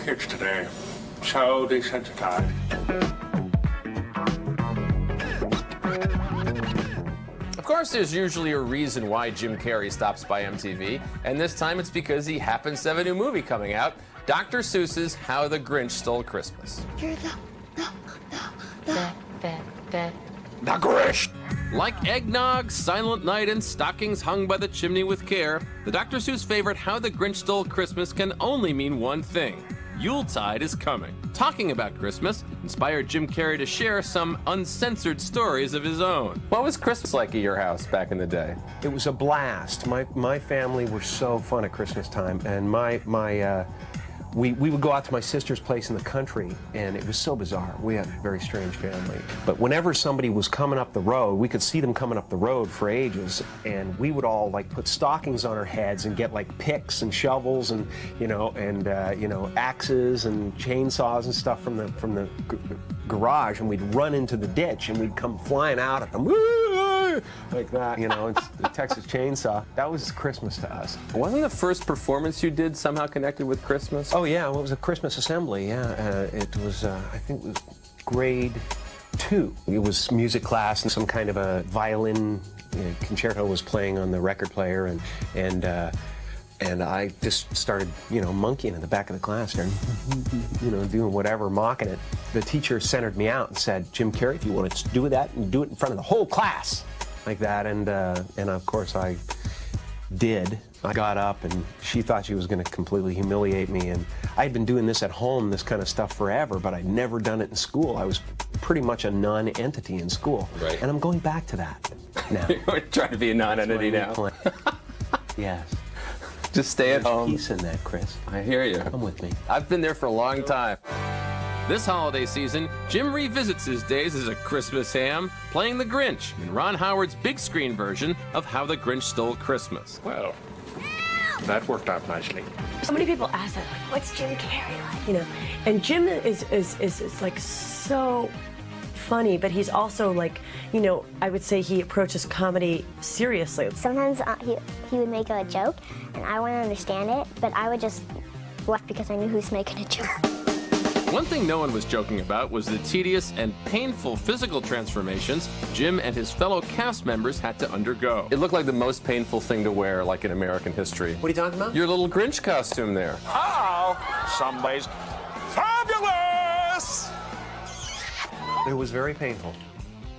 kids today. So desensitized. Of course, there's usually a reason why Jim Carrey stops by MTV, and this time it's because he happens to have a new movie coming out, Dr. Seuss's How the Grinch Stole Christmas. You're the Grinch! Like eggnog, Silent Night, and stockings hung by the chimney with care, the Dr. Seuss favorite How the Grinch Stole Christmas can only mean one thing. Yuletide is coming. Talking about Christmas inspired Jim Carrey to share some uncensored stories of his own. What was Christmas like at your house back in the day? It was a blast. My family were so fun at Christmas time, and we would go out to my sister's place in the country, and it was so bizarre. We had a very strange family. But whenever somebody was coming up the road, we could see them coming up the road for ages, and we would all like put stockings on our heads and get like picks and shovels and axes and chainsaws and stuff from the garage, and we'd run into the ditch and we'd come flying out at them. Like that, it's the Texas Chainsaw. That was Christmas to us. Wasn't the first performance you did somehow connected with Christmas? Oh yeah, well, it was a Christmas assembly, yeah. It was, I think it was grade 2. It was music class, and some kind of a violin concerto was playing on the record player, and I just started, monkeying in the back of the class there, doing whatever, mocking it. The teacher centered me out and said, "Jim Carrey, if you want to do that, and do it in front of the whole class," like that, and of course I did. I got up, and she thought she was going to completely humiliate me, and I had been doing this at home, this kind of stuff, forever, but I'd never done it in school. I was pretty much a non-entity in school, right. And I'm going back to that now. You're trying to be a non-entity now. Yes. Just stay at home. Peace in that, Chris. I hear you. Come with me. I've been there for a long time. This holiday season, Jim revisits his days as a Christmas ham, playing the Grinch in Ron Howard's big screen version of How the Grinch Stole Christmas. Well, that worked out nicely. So many people ask that, like, what's Jim Carrey like? And Jim is like so funny, but he's also like, I would say he approaches comedy seriously. Sometimes he would make a joke, and I wouldn't understand it, but I would just laugh because I knew who was making a joke. One thing no one was joking about was the tedious and painful physical transformations Jim and his fellow cast members had to undergo. It looked like the most painful thing to wear, like in American history. What are you talking about? Your little Grinch costume there. Oh, somebody's fabulous! It was very painful.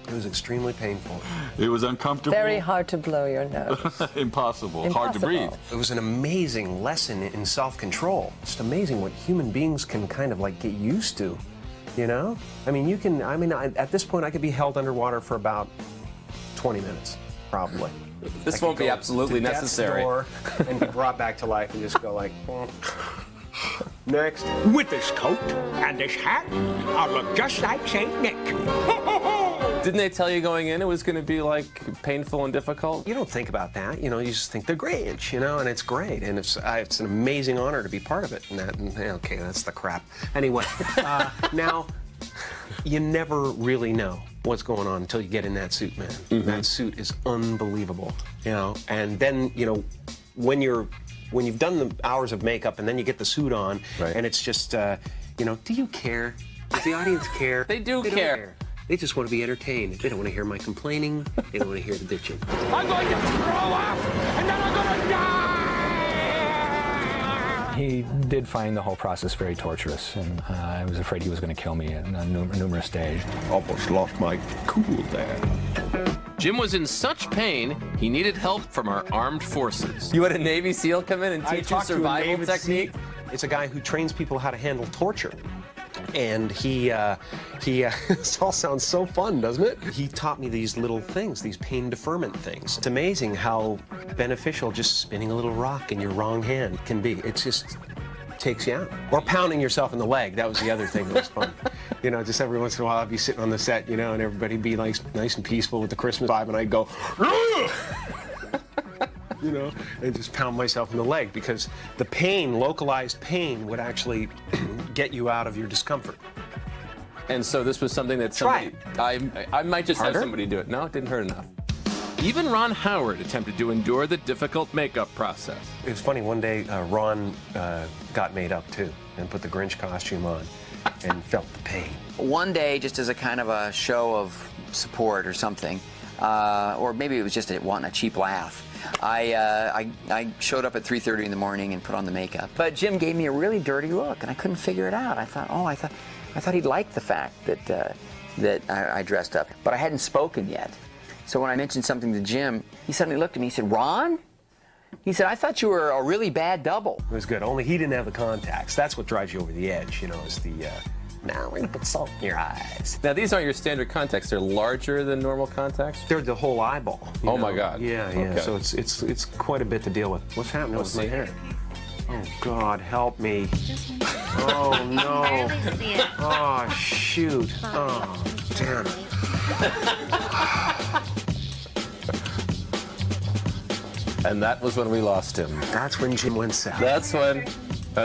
It was extremely painful. It was uncomfortable. Very hard to blow your nose. Impossible. Hard to breathe. It was an amazing lesson in self-control. Just amazing what human beings can kind of like get used to, I mean, at this point I could be held underwater for about 20 minutes, probably. This won't be absolutely necessary. And be brought back to life and just go like, next. With this coat and this hat, I'll look just like St. Nick. Didn't they tell you going in it was going to be like painful and difficult? You don't think about that, you just think the Grinch, and it's great, and it's an amazing honor to be part of it. Okay, that's the crap. Anyway, now you never really know what's going on until you get in that suit, man. Mm-hmm. That suit is unbelievable, and then when you've done the hours of makeup and then you get the suit on, right. And it's just do you care? Does the audience care? They do don't care. They just want to be entertained. They don't want to hear my complaining. They don't want to hear the bitching. I'm going to throw up, and then I'm going to die! He did find the whole process very torturous, and I was afraid he was going to kill me on numerous days. Almost lost my cool there. Jim was in such pain, he needed help from our armed forces. You had a Navy SEAL come in and teach you survival technique? It's a guy who trains people how to handle torture. And he this all sounds so fun, doesn't it? He taught me these little things, these pain deferment things. It's amazing how beneficial just spinning a little rock in your wrong hand can be. It just takes you out. Or pounding yourself in the leg. That was the other thing that was fun. Just every once in a while I'd be sitting on the set, and everybody'd be like nice and peaceful with the Christmas vibe, and I'd go, and just pound myself in the leg, because the pain, localized pain, would actually get you out of your discomfort. And so this was something that somebody... I might just have somebody do it. No, it didn't hurt enough. Even Ron Howard attempted to endure the difficult makeup process. It was funny, one day Ron got made up too and put the Grinch costume on and felt the pain. One day, just as a kind of a show of support or something, or maybe it was just wanting a cheap laugh, I showed up at 3:30 in the morning and put on the makeup. But Jim gave me a really dirty look, and I couldn't figure it out. I thought, I thought he'd like the fact that I dressed up, but I hadn't spoken yet. So when I mentioned something to Jim, he suddenly looked at me. He said, "Ron?" He said, "I thought you were a really bad double." It was good, only he didn't have the contacts. That's what drives you over the edge, you know, is the, now we're gonna put salt in your eyes. Now, these aren't your standard contacts. They're larger than normal contacts? They're the whole eyeball. Oh, my God. Yeah. Okay. So it's quite a bit to deal with. What's happening with my hair? Oh, God, help me. Oh, no. Oh, shoot. Oh, damn it. And that was when we lost him. That's when Jim went south.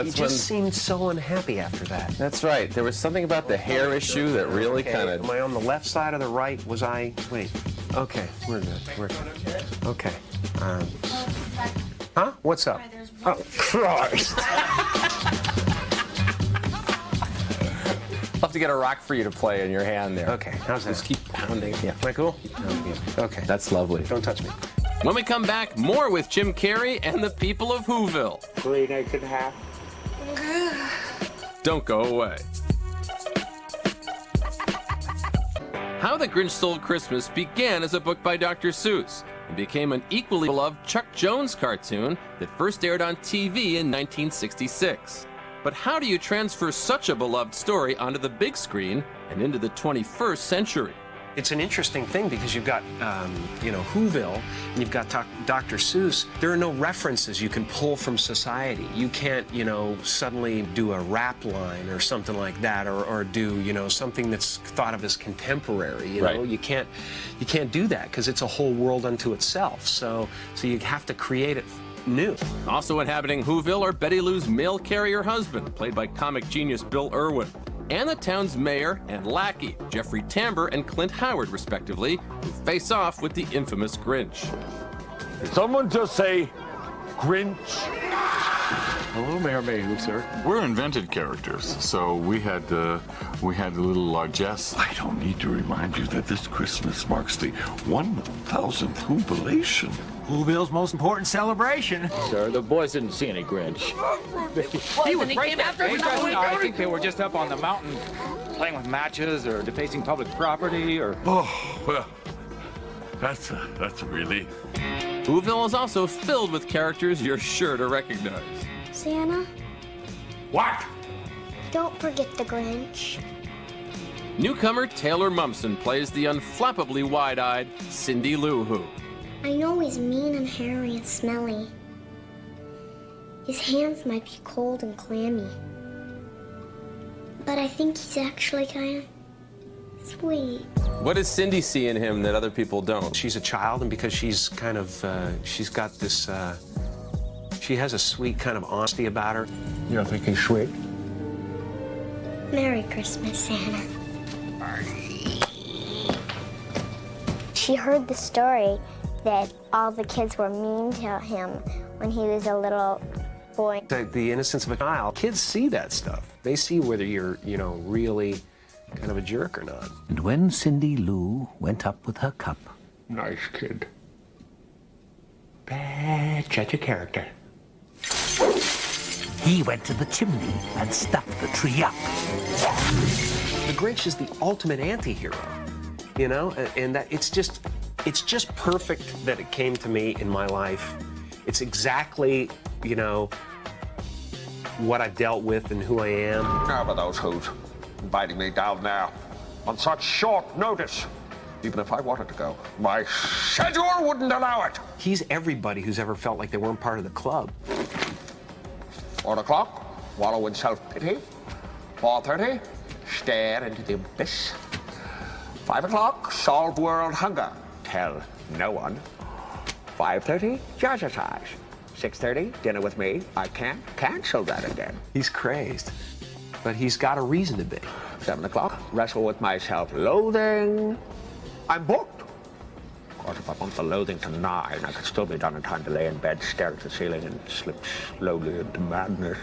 He just seemed so unhappy after that. That's right. There was something about the hair issue that really kind of... Am I on the left side or the right? Was I... Wait. Okay, we're good. Okay. Huh? What's up? Oh, Christ. I'll have to get a rock for you to play in your hand there. Okay, how's that? Just keep pounding. Yeah. Am I cool? Okay. That's lovely. Don't touch me. When we come back, more with Jim Carrey and the people of Whoville. 3 naked half. Don't go away. How the Grinch Stole Christmas began as a book by Dr. Seuss and became an equally beloved Chuck Jones cartoon that first aired on TV in 1966. But how do you transfer such a beloved story onto the big screen and into the 21st century? It's an interesting thing because you've got, Whoville, and you've got Dr. Seuss. There are no references you can pull from society. You can't, suddenly do a rap line or something like that, or do, something that's thought of as contemporary. You know, Right. you can't do that because it's a whole world unto itself. So you have to create it new. Also inhabiting Whoville are Betty Lou's mail carrier husband, played by comic genius Bill Irwin, and the town's mayor and lackey, Jeffrey Tambor and Clint Howard, respectively, who face off with the infamous Grinch. Did someone just say Grinch? Hello, Mayor Mayhew, sir. We're invented characters, so we had a little largesse. I don't need to remind you that this Christmas marks the 1,000th jubilation. Whoville's most important celebration. Sir, the boys didn't see any Grinch. He was right there. I think they were just up on the mountain playing with matches or defacing public property or... Oh, well, that's a relief. Whoville is also filled with characters you're sure to recognize. Santa, What? don't forget the Grinch. Newcomer Taylor Mumson plays the unflappably wide-eyed Cindy Lou Who. I know he's mean and hairy and smelly. His hands might be cold and clammy. But I think he's actually kind of sweet. What does Cindy see in him that other people don't? She's a child, and because she's kind of, she's got this, she has a sweet kind of honesty about her. You don't think he's sweet? Merry Christmas, Santa. She heard the story that all the kids were mean to him when he was a little boy. The innocence of a child. Kids see that stuff. They see whether you're, really kind of a jerk or not. And when Cindy Lou went up with her cup, Nice kid. Bad judge of character. he went to the chimney and stuffed the tree up. The Grinch is the ultimate anti-hero, and that it's just perfect that it came to me in my life. It's exactly, what I've dealt with and who I am. How about those who's inviting me down now on such short notice? Even if I wanted to go, my schedule wouldn't allow it. He's everybody who's ever felt like they weren't part of the club. 4 o'clock, wallow in self-pity. 4:30, stare into the abyss. 5 o'clock, solve world hunger. Tell no one. 5:30, jazzercise. 6:30, dinner with me. I can't cancel that again. He's crazed, but he's got a reason to be. 7 o'clock, wrestle with my self-loathing. I'm booked. But if I want the loathing to nine, I could still be done in time to lay in bed, stare at the ceiling, and slip slowly into madness.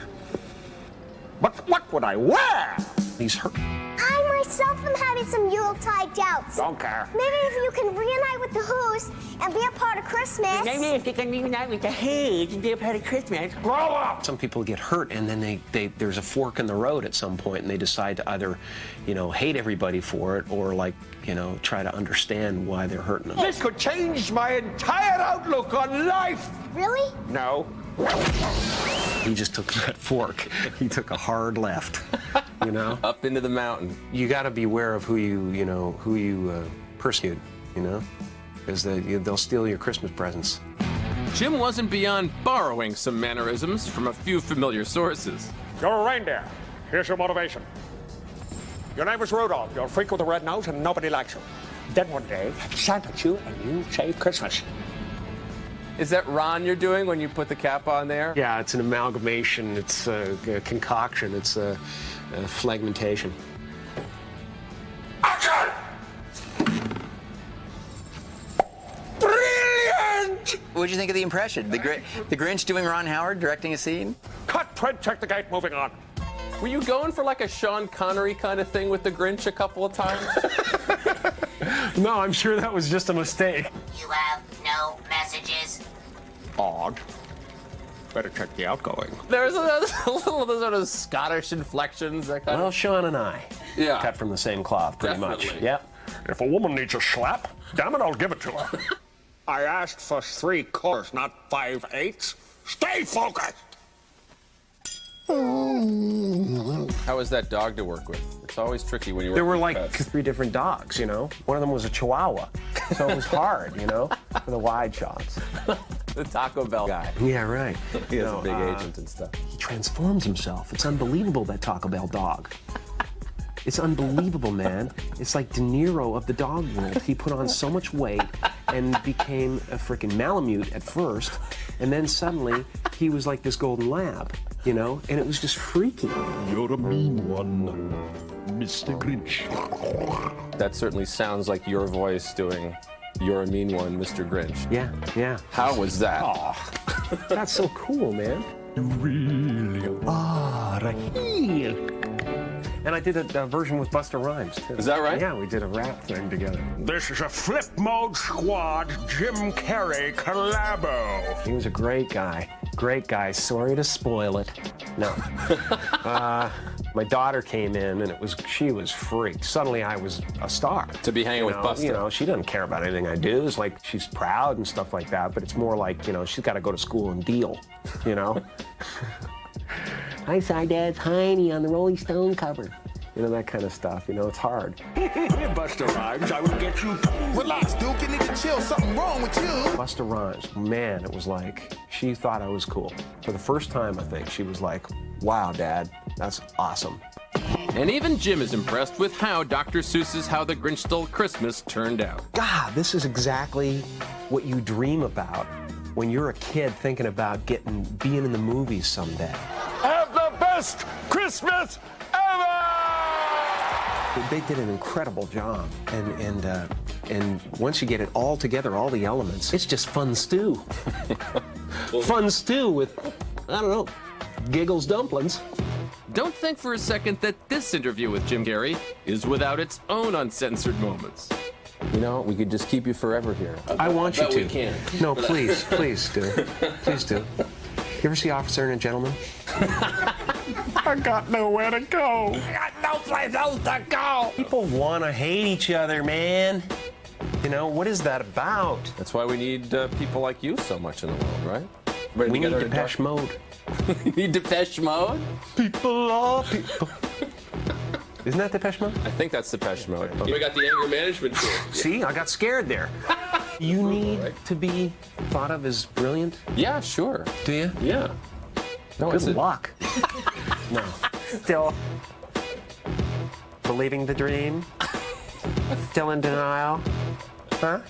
But what would I wear? He's hurt. I myself am having some Yuletide doubts. Don't care. Maybe if you can reunite with the Who's and be a part of Christmas. Maybe if you can reunite with the Who's and be a part of Christmas. Grow up! Some people get hurt, and then there's a fork in the road at some point, and they decide to either, hate everybody for it, or try to understand why they're hurting them. This could change my entire outlook on life! Really? No. He just took that fork. He took a hard left, Up into the mountain. You got to beware of who you persecute, because they'll steal your Christmas presents. Jim wasn't beyond borrowing some mannerisms from a few familiar sources. You're a reindeer. Here's your motivation. Your name is Rudolph. You're a freak with a red nose and nobody likes you. Then one day, Santa you and you save Christmas. Is that Ron you're doing when you put the cap on there? Yeah, it's an amalgamation. It's a concoction. It's a fragmentation. Action! Brilliant! What'd you think of the impression? The Grinch doing Ron Howard, directing a scene? Cut, print, check the gate, moving on. Were you going for like a Sean Connery kind of thing with the Grinch a couple of times? No, I'm sure that was just a mistake. You have no messages. Odd. Better check the outgoing. There's a little sort of Scottish inflections. That kind Well, of... Sean and I cut from the same cloth, pretty Definitely. much. Yep. If a woman needs a slap, damn it, I'll give it to her. I asked for 3/4, not 5/8. Stay focused! How was that dog to work with? It's always tricky when you work There were with like pets. 3 different dogs, One of them was a Chihuahua, so it was hard, for the wide shots. The Taco Bell guy. Yeah, right. He has a big agent and stuff. He transforms himself. It's unbelievable, that Taco Bell dog. It's unbelievable, man. It's like De Niro of the dog world. He put on so much weight and became a freaking Malamute at first, and then suddenly he was like this golden lab, and it was just freaky. You're a mean one, Mr. Grinch. That certainly sounds like your voice doing "You're a Mean One, Mr. Grinch." Yeah, yeah. How was that? Oh, that's so cool, man. You really are a heel. And I did a version with Busta Rhymes, too. Is that right? Yeah, we did a rap thing together. This is a Flip Mode Squad Jim Carrey collabo. He was a great guy. Great guy. Sorry to spoil it. No. My daughter came in, and she was freaked. Suddenly, I was a star. To be hanging with Busta. She doesn't care about anything I do. It's like she's proud and stuff like that, but it's more like, she's got to go to school and deal, I saw Dad's hiney on the Rolling Stone cover. That kind of stuff. It's hard. Busta Rhymes, I will get you. Relax, dude. You need to chill. Something wrong with you. Busta Rhymes, man, it was like, she thought I was cool. For the first time, I think, she was like, wow, Dad, that's awesome. And even Jim is impressed with how Dr. Seuss's How the Grinch Stole Christmas turned out. God, this is exactly what you dream about when you're a kid thinking about being in the movies someday. Have the best Christmas ever! They did an incredible job, and once you get it all together, all the elements, it's just fun stew. Fun stew with, I don't know, Giggles dumplings. Don't think for a second that this interview with Jim Carrey is without its own uncensored moments. We could just keep you forever here. I want you to. We can. No, please do. Please do. You ever see Officer and a Gentleman? I got nowhere to go. I got no place else to go. People want to hate each other, man. What is that about? That's why we need people like you so much in the world, right? We need Depeche Mode. You need Depeche Mode? People are people. Isn't that Depeche Mode? I think that's Depeche Mode. We got the anger management tool. See, I got scared there. You need to be thought of as brilliant? Yeah, sure. Do you? Yeah. No, Good luck. No. Still believing the dream? Still in denial? Huh?